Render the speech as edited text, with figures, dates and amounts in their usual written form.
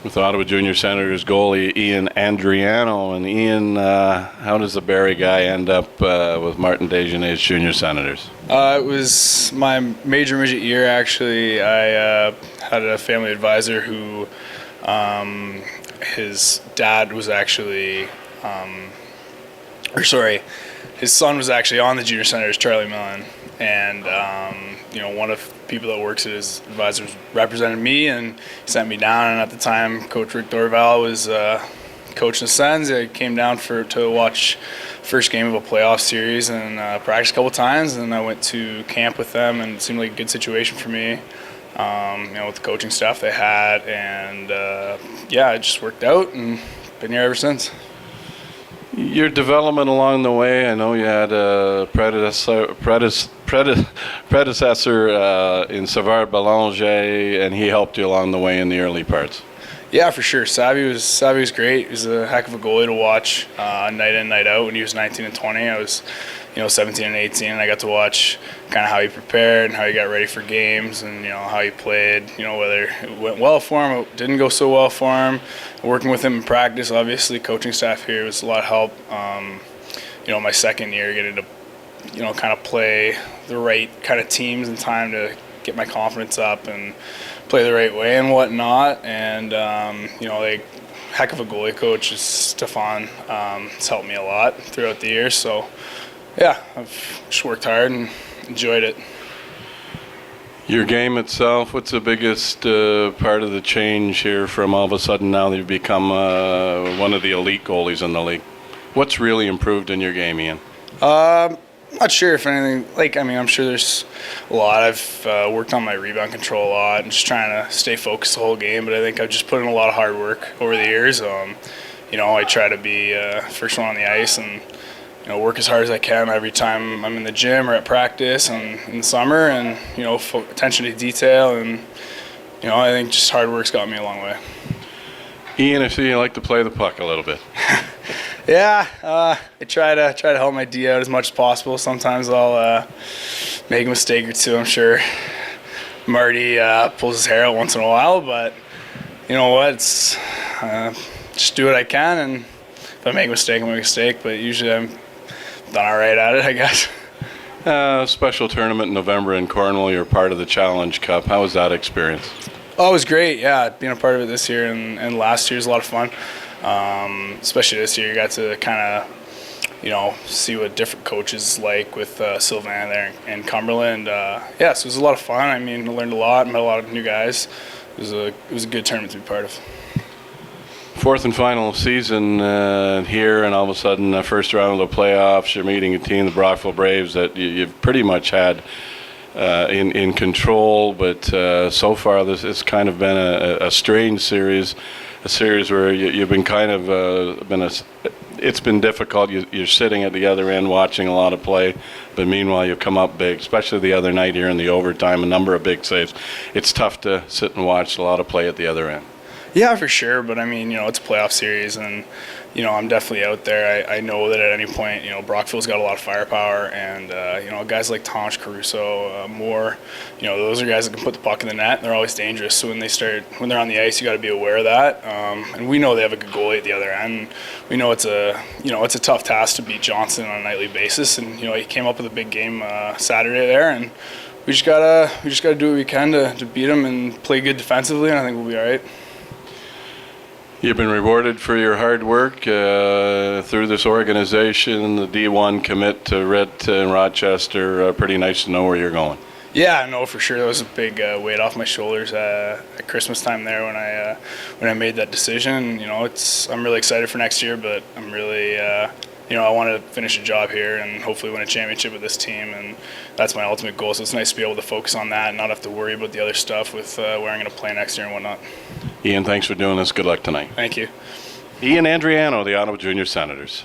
With Ottawa Junior Senators goalie Ian Andriano. And Ian, how does the Barrie guy end up with Martin Desjardins Junior Senators? It was my major midget year, actually. I had a family advisor who his dad was actually, his son was actually on the Junior Senators, Charlie Millen. And, one of the people that works at his advisors represented me and sent me down. And at the time, Coach Rick Dorval was coaching the Sens. I came down to watch first game of a playoff series and practiced a couple times. And I went to camp with them, and it seemed like a good situation for me, with the coaching staff they had. And, it just worked out and been here ever since. Your development along the way, I know you had a predecessor in Savard Belanger, and he helped you along the way in the early parts. Yeah, for sure. Savvy was great. He was a heck of a goalie to watch night in, night out. When he was 19 and 20, I was 17 and 18, and I got to watch kind of how he prepared and how he got ready for games and, how he played, whether it went well for him, it didn't go so well for him. Working with him in practice, obviously, coaching staff here was a lot of help. My second year, getting to, kind of play the right kind of teams in time to get my confidence up and play the right way and whatnot. And, heck of a goalie coach is Stefan. It's helped me a lot throughout the year. So, yeah, I've just worked hard and enjoyed it. Your game itself, what's the biggest part of the change here from all of a sudden now that you've become one of the elite goalies in the league? What's really improved in your game, Ian? Not sure if anything. I'm sure there's a lot. I've worked on my rebound control a lot and just trying to stay focused the whole game. But I think I've just put in a lot of hard work over the years. I try to be first one on the ice and work as hard as I can every time I'm in the gym or at practice and in the summer. And attention to detail. And I think just hard work's got me a long way. Ian, I see you like to play the puck a little bit. Yeah, I try to help my D out as much as possible. Sometimes I'll make a mistake or two. I'm sure Marty pulls his hair out once in a while, but you know what? It's just do what I can, and if I make a mistake, I make a mistake. But usually I'm done all right at it, I guess. Special tournament in November in Cornwall. You're part of the Challenge Cup. How was that experience? Oh, it was great. Yeah, being a part of it this year and last year was a lot of fun. Especially this year, you got to kind of, see what different coaches like with Sylvain there in Cumberland. So it was a lot of fun. I learned a lot, met a lot of new guys. It was a good tournament to be part of. Fourth and final season here, and all of a sudden, the first round of the playoffs, you're meeting a team, the Brockville Braves, that you've pretty much had in control. But so far, it's kind of been a strange series. A series where you've been kind of it's been difficult. You're sitting at the other end watching a lot of play, but meanwhile you've come up big, especially the other night here in the overtime, a number of big saves. It's tough to sit and watch a lot of play at the other end. Yeah, for sure. But it's a playoff series, and I'm definitely out there. I know that at any point, Brockville's got a lot of firepower, and guys like Tomas Caruso, Moore, those are guys that can put the puck in the net. And they're always dangerous. So when they're on the ice, you got to be aware of that. And we know they have a good goalie at the other end. We know it's a tough task to beat Johnson on a nightly basis. And he came up with a big game Saturday there, and we just gotta do what we can to beat him and play good defensively. And I think we'll be all right. You've been rewarded for your hard work through this organization, the D1 commit to Red and Rochester. Pretty nice to know where you're going. Yeah, no, for sure. That was a big weight off my shoulders at Christmas time there when I made that decision. I'm really excited for next year, but I'm really I want to finish a job here and hopefully win a championship with this team, and that's my ultimate goal. So it's nice to be able to focus on that and not have to worry about the other stuff with where I'm going to play next year and whatnot. Ian, thanks for doing this. Good luck tonight. Thank you. Ian Andriano, the Ottawa Junior Senators.